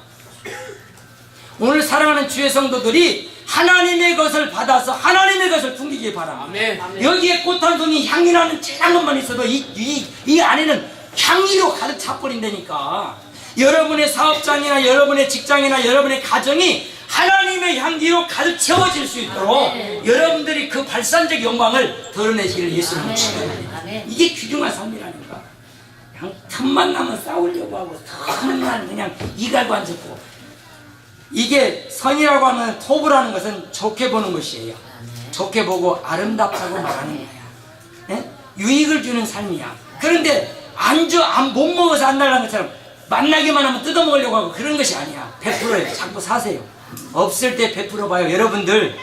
오늘 사랑하는 주의 성도들이 하나님의 것을 받아서 하나님의 것을 풍기길 바랍니다. 아멘. 여기에 꽃 한 송이 향기 나는 진한 것만 있어도 이 안에는 향기로 가득 차버린다니까. 여러분의 사업장이나 여러분의 직장이나 여러분의 가정이 하나님의 향기로 가득 채워질 수 있도록 여러분들이 그 발산적 영광을 드러내시기를 예수님은 축원합니다. 이게 귀중한 삶이라니까. 그냥 틈만 나면 싸우려고 하고 틈만 그냥 이갈고 앉았고, 이게 선이라고 하면 토부라는 것은 좋게 보는 것이에요. 좋게 보고 아름답다고 말하는 거야. 예? 유익을 주는 삶이야. 그런데 못 먹어서 안 날라는 것처럼 만나기만 하면 뜯어먹으려고 하고 그런 것이 아니야. 베풀어요. 자꾸 사세요. 없을 때 베풀어 봐요. 여러분들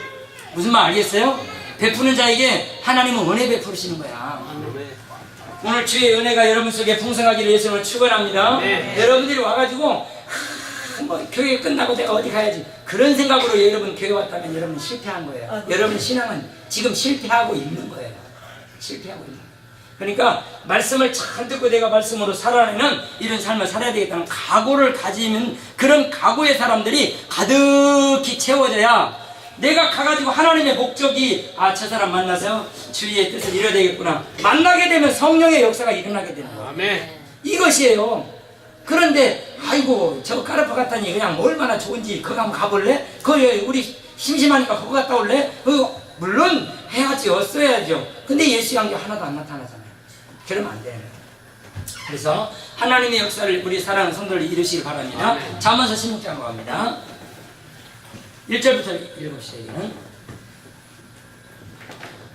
무슨 말 알겠어요? 베푸는 자에게 하나님은 은혜 베푸시는 거야. 오늘 주의 은혜가 여러분 속에 풍성하기를 예수님을 축원합니다. 여러분들이 와가지고 뭐 교회 끝나고 내가 어디 가야지 그런 생각으로 여러분 교회 왔다면 여러분 실패한 거예요. 여러분 신앙은 지금 실패하고 있는 거예요. 실패하고 있는 거예요. 그러니까 말씀을 잘 듣고 내가 말씀으로 살아내는 이런 삶을 살아야 되겠다는 각오를 가지면, 그런 각오의 사람들이 가득히 채워져야 내가 가가지고 하나님의 목적이 저 사람 만나서 주의 뜻을 이뤄야 되겠구나, 만나게 되면 성령의 역사가 일어나게 되는 거예요. 아멘. 이것이에요. 그런데 아이고 저 까르파 갔다니 그냥 얼마나 좋은지 거기 한번 가볼래? 거기 우리 심심하니까 거기 갔다 올래? 물론 해야지, 써야죠. 근데 예수 향기 하나도 안 나타나잖아요. 그러면 안 돼요. 그래서 하나님의 역사를 우리 사랑하는 성도를 이루시길 바랍니다. 잠언서 16장으로 갑니다. 1절부터 읽어봅시다. 여기는.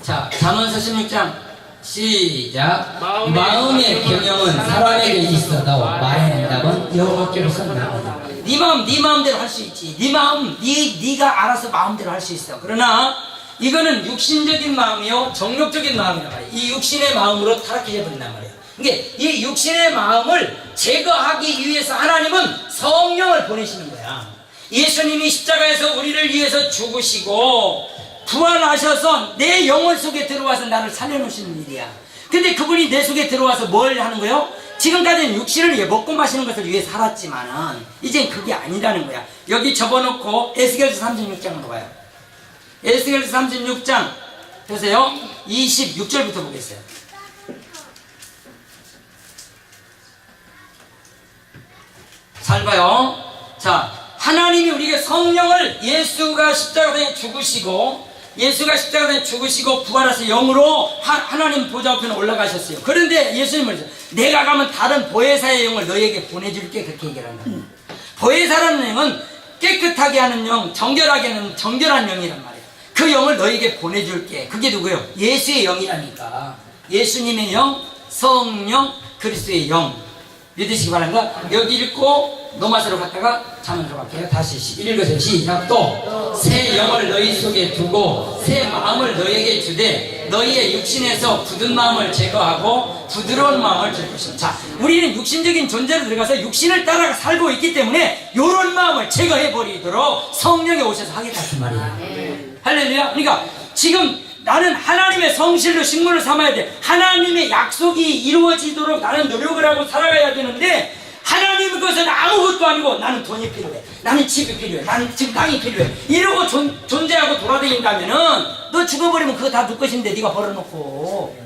자, 잠언서 16장 시작. 마음의 경영은 사람에게 있어도 말의 응답은 여호와께로서 나온다. 네 마음 네 마음대로 할 수 있지. 네 마음 네가 알아서 마음대로 할 수 있어. 그러나 이거는 육신적인 마음이요 정욕적인 마음이란 말이야. 이 육신의 마음으로 타락해 버린단 말이야. 그러니까 이 육신의 마음을 제거하기 위해서 하나님은 성령을 보내시는 거야. 예수님이 십자가에서 우리를 위해서 죽으시고 부활하셔서 내 영혼 속에 들어와서 나를 살려놓으시는 일이야. 근데 그분이 내 속에 들어와서 뭘 하는 거예요? 지금까지는 육신을 위해 먹고 마시는 것을 위해 살았지만은 이젠 그게 아니라는 거야. 여기 접어놓고 에스겔서 36장으로 가요. 에스겔서 36장 보세요. 26절부터 보겠어요. 잘 봐요. 자, 하나님이 우리에게 성령을, 예수가 십자가에 죽으시고 부활해서 영으로 하나님 보좌 앞에 올라가셨어요. 그런데 예수님은 내가 가면 다른 보혜사의 영을 너희에게 보내줄게, 그렇게 얘기를 한다. 보혜사라는 영은 깨끗하게 하는 영, 정결하게 하는 정결한 영이란 말이에요. 그 영을 너에게 보내줄게. 그게 누구예요? 예수의 영이라니까. 예수님의 영, 성령, 그리스도의 영. 믿으시기 바랍니다. 여기 읽고 노마서로 갔다가 잠언으로 갈게요. 다시 읽으세요. 시작. 또 새 영을 너희 속에 두고 새 마음을 너희에게 주되 너희의 육신에서 굳은 마음을 제거하고 부드러운 마음을 줄 것입니다. 자, 우리는 육신적인 존재로 들어가서 육신을 따라 살고 있기 때문에 이런 마음을 제거해버리도록 성령이 오셔서 하겠다는 말이에요. 할렐루야. 그러니까 지금 나는 하나님의 성실로 식물을 삼아야 돼. 하나님의 약속이 이루어지도록 나는 노력을 하고 살아가야 되는데 하나님 것은 아무것도 아니고 나는 돈이 필요해. 나는 집이 필요해. 나는 지금 땅이 필요해. 이러고 존재하고 돌아다닌다면은 너 죽어버리면 그거 다 누 것인데 네가 벌어놓고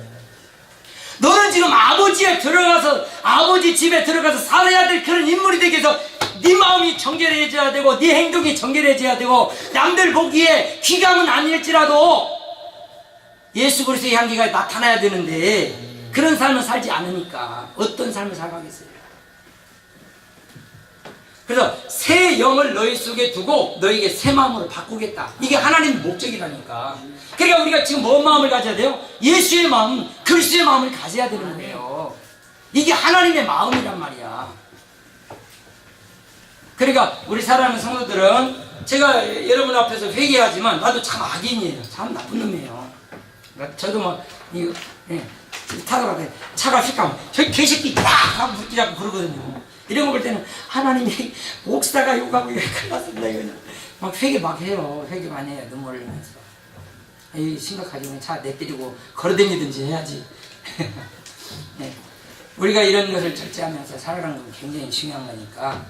너는 지금 아버지에 들어가서 아버지 집에 들어가서 살아야 될 그런 인물이 되기 위해서 네 마음이 정결해져야 되고 네 행동이 정결해져야 되고 남들 보기에 귀감은 아닐지라도 예수 그리스도의 향기가 나타나야 되는데 그런 삶을 살지 않으니까 어떤 삶을 살아가겠어요? 그래서 새 영을 너희 속에 두고 너에게 새 마음으로 바꾸겠다. 이게 하나님의 목적이라니까. 그러니까 우리가 지금 뭔 마음을 가져야 돼요? 예수의 마음, 그리스도의 마음을 가져야 되는 거예요. 이게 하나님의 마음이란 말이야. 그러니까 우리 사랑하는 성도들은 제가 여러분 앞에서 회개하지만 나도 참 악인이에요. 참 나쁜 놈이에요. 저도 막 이거 타다가 차가 휙 가면 저 개새끼 딱 하고 물기 잡고 그러거든요. 이런 거 볼 때는 하나님이 옥사가 욕하고 이거 큰일 났습니다. 이거는 막 회개 막 해요. 회개 많이 해요. 눈물 흘리면서. 이 심각하지. 차 내때리고 걸어다니든지 해야지. 네. 우리가 이런 것을 절제하면서 살아가는 건 굉장히 중요한 거니까.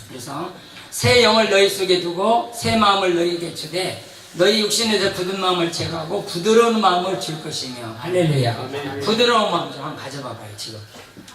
그래서 새 영을 너희 속에 두고 새 마음을 너희에게 주되 너희 육신에서 굳은 마음을 제거하고 부드러운 마음을 줄 것이며. 할렐루야. 부드러운 마음 좀 한번 가져봐봐요. 지금.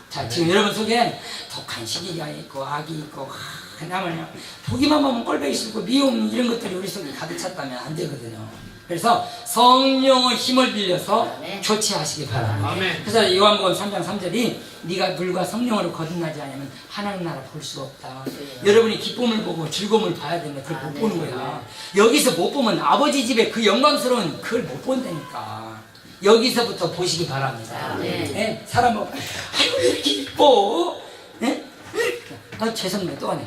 자, 지금 여러분 속에 독한 시기가 있고 악이 있고 그냥 보기만 보면 꼴보기 싫고 미움 이런 것들이 우리 속에 가득 찼다면 안 되거든요. 그래서 성령의 힘을 빌려서 교체하시기 바랍니다. 그래서 요한복음 3장 3절이 네가 물과 성령으로 거듭나지 않으면 하나님 나라 볼 수 없다. 여러분이 기쁨을 보고 즐거움을 봐야 되는데 그걸 못 보는 거야. 여기서 못 보면 아버지 집에 그 영광스러운 그걸 못 본다니까. 여기서부터 보시기 바랍니다. 네? 사람은 아이고 왜 이렇게 이뻐? 네? 아 죄송해요. 또 하네.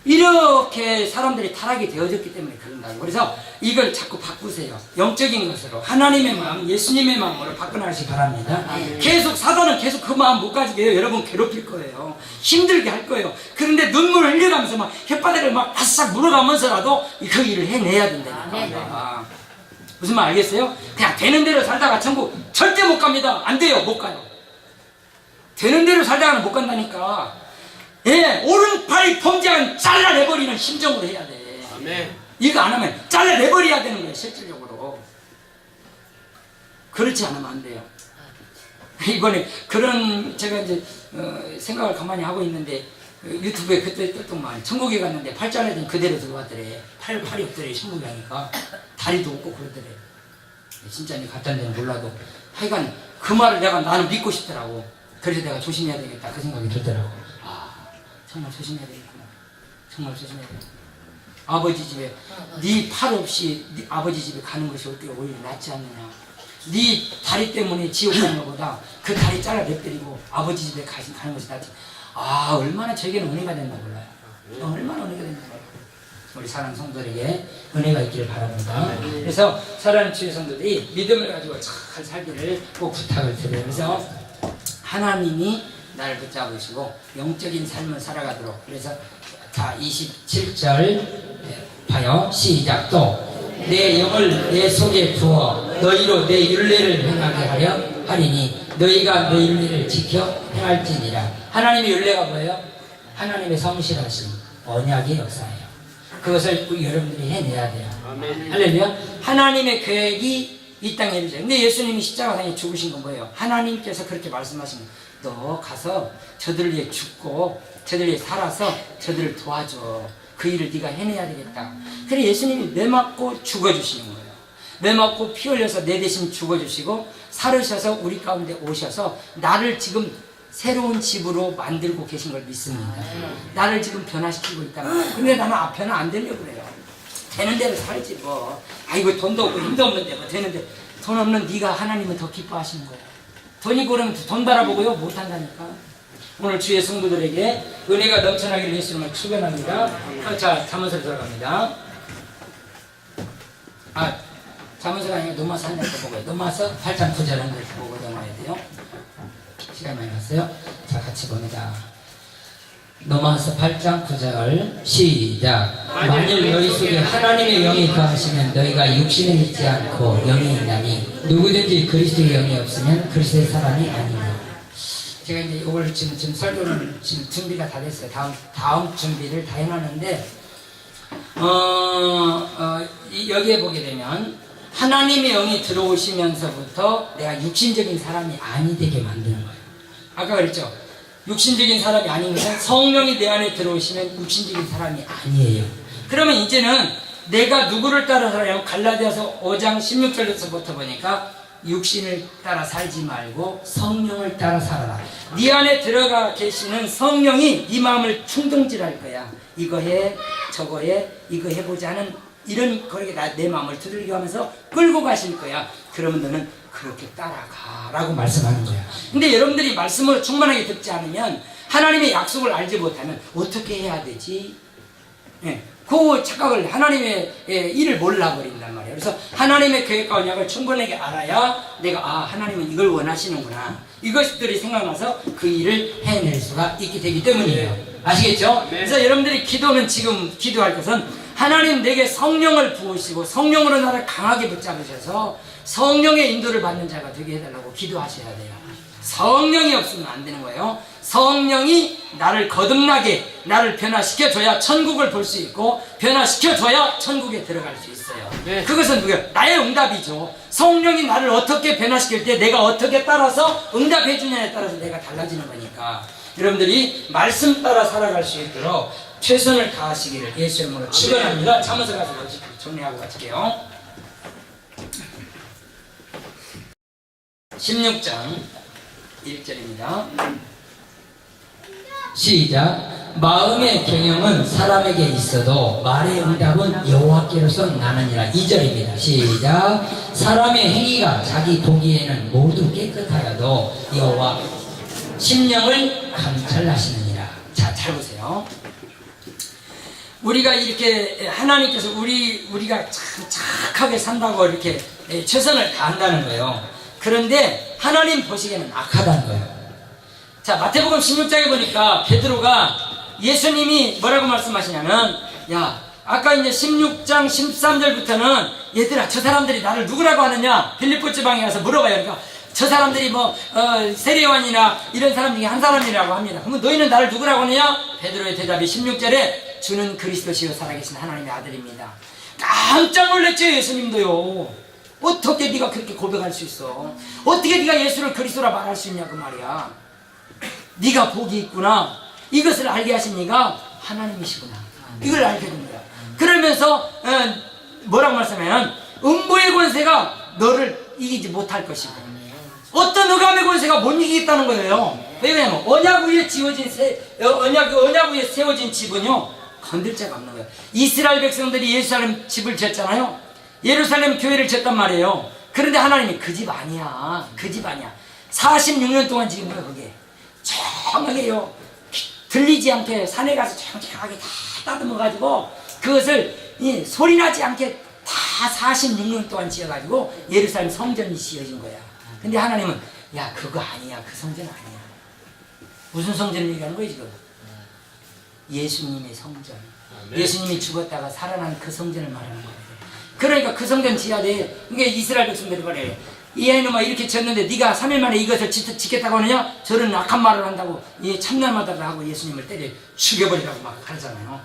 이렇게 사람들이 타락이 되어졌기 때문에 그런다고. 그래서 이걸 자꾸 바꾸세요. 영적인 것으로 하나님의 마음, 예수님의 마음으로 바꿔나가시기 바랍니다. 계속 사단은 계속 그 마음 못 가지게 해요. 여러분 괴롭힐 거예요. 힘들게 할 거예요. 그런데 눈물을 흘려가면서 막 혓바닥을 막 바싹 물어가면서라도 그 일을 해내야 된다니까. 무슨 말 알겠어요? 그냥 되는 대로 살다가 천국 절대 못 갑니다. 안 돼요. 못 가요. 되는 대로 살다가는 못 간다니까. 예, 오른팔이 범죄한 잘라내버리는 심정으로 해야 돼. 아멘. 이거 안 하면 잘라내버려야 되는 거예요. 실질적으로. 그렇지 않으면 안 돼요. 이번에 그런 제가 이제 생각을 가만히 하고 있는데 유튜브에 그때 떴더만 천국에 갔는데 팔 잘라진 그대로 들어왔더래. 팔이 없더래. 천국에 가니까 다리도 없고 그러더래. 진짜인지 가짜인지는 몰라도 하여간 그 말을 나는 믿고 싶더라고. 그래서 내가 조심해야 되겠다 그 생각이 들더라고. 정말 조심해야 되겠구나. 정말 조심해야 되겠구나. 아버지 집에 네 팔 없이 네 아버지 집에 가는 것이 어떻게 오히려 낫지 않느냐. 네 다리 때문에 지옥 가는 것보다 그 다리 잘라 내버리고 아버지 집에 가는 것이 낫지. 얼마나 저에게는 은혜가 됐나 몰라요. 얼마나 은혜가 됐나 몰라요. 우리 사랑하는 성도들에게 은혜가 있기를 바랍니다. 그래서 사랑하는 주의 성도들이 믿음을 가지고 잘 살기를 꼭 부탁을 드려요. 그래서 하나님이 나를 붙잡으시고 영적인 삶을 살아가도록. 그래서 자 27절 봐요. 시작. 또 내 영을 내 속에 두어 너희로 내 율례를 행하게 하려 하리니 너희가 내 율례를 지켜 행할지니라. 하나님의 율례가 뭐예요? 하나님의 성실하신 언약의 역사예요. 그것을 여러분들이 해내야 돼요. 아멘. 할렐루야. 하나님의 계획이 이 땅에 이루어져요. 근데 예수님이 십자가상에 죽으신 건 뭐예요? 하나님께서 그렇게 말씀하신 거예요. 너 가서 저들을 위해 죽고 저들을 위해 살아서 저들을 도와줘. 그 일을 네가 해내야 되겠다. 그래서 예수님이 매 맞고 죽어주시는 거예요. 매 맞고 피 흘려서 내 대신 죽어주시고 살으셔서 우리 가운데 오셔서 나를 지금 새로운 집으로 만들고 계신 걸 믿습니다. 나를 지금 변화시키고 있다는 거예요. 근데 나는 변화 안 되려고 그래요. 되는 대로 살지 뭐. 아이고 돈도 없고 힘도 없는데 뭐 되는데 돈 없는 네가 하나님은 더 기뻐하시는 거야. 돈 있고 그러면 돈 바라보고요 못한다니까. 오늘 주의 성도들에게 은혜가 넘쳐나기를 예수님을 축원합니다. 자, 잠언서로 들어갑니다. 잠언서가 아니라 노마서 한 장도 보고요. 노마서 8장 9절 한 절 보고 넘어야 돼요. 시간 많이 갔어요. 자, 같이 봅니다. 노마서 8장 9절 시작. 만일 너희 속에 하나님의 영이 거하시면 너희가 육신에 있지 않고 영이 있나니 누구든지 그리스도의 영이 없으면 그리스도의 사람이 아니라. 제가 이제 이걸 지금 설교는 지금 준비가 다 됐어요. 다음 준비를 다 해놨는데 여기에 보게 되면 하나님의 영이 들어오시면서부터 내가 육신적인 사람이 아니 되게 만드는 거예요. 아까 그랬죠. 육신적인 사람이 아닌 것은 성령이 내 안에 들어오시면 육신적인 사람이 아니에요. 그러면 이제는 내가 누구를 따라 살아요? 갈라디아서 5장 16절부터 보니까 육신을 따라 살지 말고 성령을 따라 살아라. 네 안에 들어가 계시는 성령이 네 마음을 충동질할 거야. 이거 해, 저거 해, 이거 해보지 않은 이런 거리에 내 마음을 두들겨 하면서 끌고 가실 거야. 그러면 너는 그렇게 따라가라고 말씀하는 거야. 근데 여러분들이 말씀을 충만하게 듣지 않으면 하나님의 약속을 알지 못하면 어떻게 해야 되지? 그 착각을 하나님의 일을 몰라버린단 말이에요. 그래서 하나님의 계획과 언약을 충분하게 알아야 내가 하나님은 이걸 원하시는구나. 이것들이 생각나서 그 일을 해낼 수가 있게 되기 때문이에요. 아시겠죠? 그래서 여러분들이 기도는 지금 기도할 것은 하나님 내게 성령을 부으시고 성령으로 나를 강하게 붙잡으셔서 성령의 인도를 받는 자가 되게 해달라고 기도하셔야 돼요. 성령이 없으면 안 되는 거예요. 성령이 나를 거듭나게 나를 변화시켜줘야 천국을 볼 수 있고 변화시켜줘야 천국에 들어갈 수 있어요. 그것은 나의 응답이죠. 성령이 나를 어떻게 변화시킬 때 내가 어떻게 따라서 응답해 주냐에 따라서 내가 달라지는 거니까 여러분들이 말씀 따라 살아갈 수 있도록 최선을 다하시기를 예수의 이름으로 축원합니다. 잠언서 가서 정리하고 마칠게요. 16장 1절입니다. 시작. 마음의 경영은 사람에게 있어도 말의 응답은 여호와께로서 나느니라. 2절입니다. 시작. 사람의 행위가 자기 보기에는 모두 깨끗하여도 여호와 심령을 감찰하시느니라. 자, 잘 보세요. 우리가 이렇게 하나님께서 우리가 참 착하게 산다고 이렇게 최선을 다한다는 거예요. 그런데 하나님 보시기에는 악하다는 거예요. 자, 마태복음 16장에 보니까 베드로가 예수님이 뭐라고 말씀하시냐면, 야, 아까 이제 16장 13절부터는 얘들아, 저 사람들이 나를 누구라고 하느냐? 빌립보 지방에 가서 물어봐요. 그러니까 저 사람들이 세례요한이나 이런 사람 중에 한 사람이라고 합니다. 그러면 너희는 나를 누구라고 하느냐? 베드로의 대답이 16절에 주는 그리스도시요 살아계신 하나님의 아들입니다. 깜짝 놀랐죠, 예수님도요. 어떻게 네가 그렇게 고백할 수 있어? 어떻게 네가 예수를 그리스도라 말할 수 있냐 그 말이야. 네가 복이 있구나. 이것을 알게 하신 네가 하나님이시구나. 이걸 알게 된 거야. 그러면서 뭐라고 말씀하면 음부의 권세가 너를 이기지 못할 것이고 어떤 흑암의 권세가 못 이기겠다는 거예요. 왜냐면 언약 위에 세워진 집은요 건들 자가 없는 거예요. 이스라엘 백성들이 예루살렘 집을 지었잖아요. 예루살렘 교회를 지었단 말이에요. 그런데 하나님이 그 집 아니야. 그 집 아니야. 46년 동안 지은 거야 그게. 정하게요. 들리지 않게 산에 가서 정정하게 다 따듬어가지고 그것을 소리나지 않게 다 46년 동안 지어가지고 예루살렘 성전이 지어진 거야. 근데 하나님은 야 그거 아니야. 그 성전 아니야. 무슨 성전을 얘기하는 거야 지금? 예수님의 성전. 예수님이 죽었다가 살아난 그 성전을 말하는 거예요. 그러니까 그 성전 지어야 돼. 그러니까 이스라엘 백성들이 말해요. 이 아이놈아 이렇게 지었는데 네가 3일 만에 이것을 짓겠다고 하느냐? 저런 악한 말을 한다고 참남하다고 하고 예수님을 때려 죽여버리라고 막 하잖아요.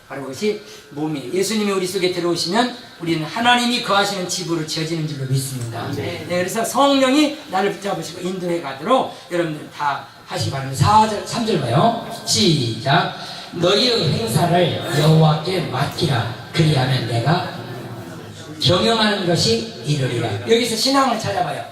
바로 그것이 몸이에요. 예수님이 우리 속에 들어오시면 우리는 하나님이 거하시는 집으로 지어지는 줄로 믿습니다. 네, 그래서 성령이 나를 붙잡으시고 인도해 가도록 여러분들 다 하시기 바랍니다. 3절 봐요. 시작. 너희의 행사를 여호와께 맡기라. 그리하면 내가 경영하는 것이 이르리라. 여기서 신앙을 찾아봐요.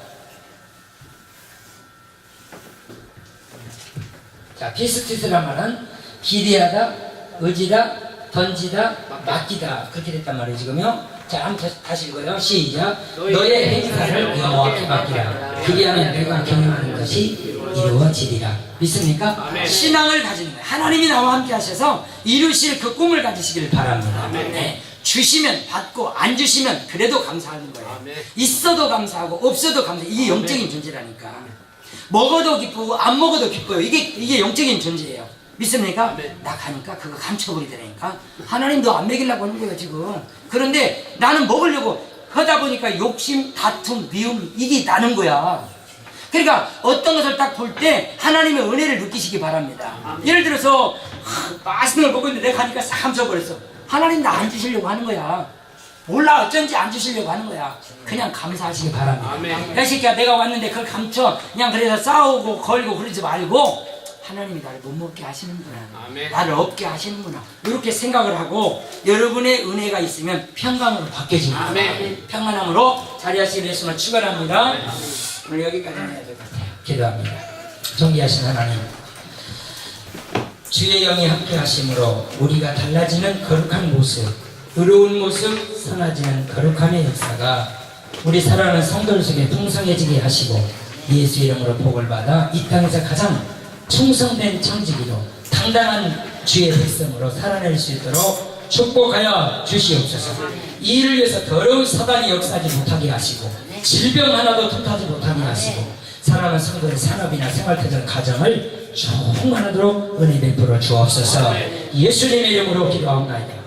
자, 피스티스란 말은 기대하다, 의지다, 던지다, 맡기다 그렇게 됐단 말이에요 지금요. 자 한번 다시 읽어요. 시작. 너의 행사를 여호와께 맡기라. 그리하면 내가 경영하는 것이 이루어지리라. 믿습니까? 신앙을 가지는 거예요. 하나님이 나와 함께 하셔서 이루실 그 꿈을 가지시길 바랍니다. 네. 주시면 받고 안 주시면 그래도 감사하는 거예요. 있어도 감사하고 없어도 감사해요. 이게 영적인 존재라니까. 먹어도 기쁘고 안 먹어도 기뻐요. 이게 영적인 존재예요. 믿습니까? 나 가니까 그거 감춰버리더라니까. 하나님도 안 먹이려고 하는 거예요 지금. 그런데 나는 먹으려고 하다 보니까 욕심, 다툼, 미움 이게 나는 거야. 그러니까 어떤 것을 딱 볼 때 하나님의 은혜를 느끼시기 바랍니다. 예를 들어서 맛있는 걸 먹고 있는데 내가 가니까 싹 감춰버렸어. 하나님 나 안 주시려고 하는 거야. 몰라 어쩐지 안 주시려고 하는 거야. 그냥 감사하시기 바랍니다. 야 새끼야 내가 왔는데 그걸 감춰 그냥 그래서 싸우고 걸고 그러지 말고 하나님이 나를 못 먹게 하시는구나. 나를 없게 하시는구나. 이렇게 생각을 하고 여러분의 은혜가 있으면 평강으로 바뀌어집니다. 평안함으로 자리하시는 예수님을 축원합니다. 오늘 여기까지 해야 될 것 같아요. 기도합니다. 존귀하신 하나님, 주의 영이 함께 하심으로 우리가 달라지는 거룩한 모습, 의로운 모습, 선해지는 거룩함의 역사가 우리 살아가는 성도들 속에 풍성해지게 하시고 예수 이름으로 복을 받아 이 땅에서 가장 충성된 청지기로 당당한 주의 백성으로 살아낼 수 있도록 축복하여 주시옵소서. 이 일을 위해서 더러운 사단이 역사하지 못하게 하시고 질병 하나도 틈타지 못하게 하시고 사랑하는 성도의 산업이나 생활태전 가정을 충만하도록 은혜 베풀어 주옵소서. 예수님의 이름으로 기도하옵나이다.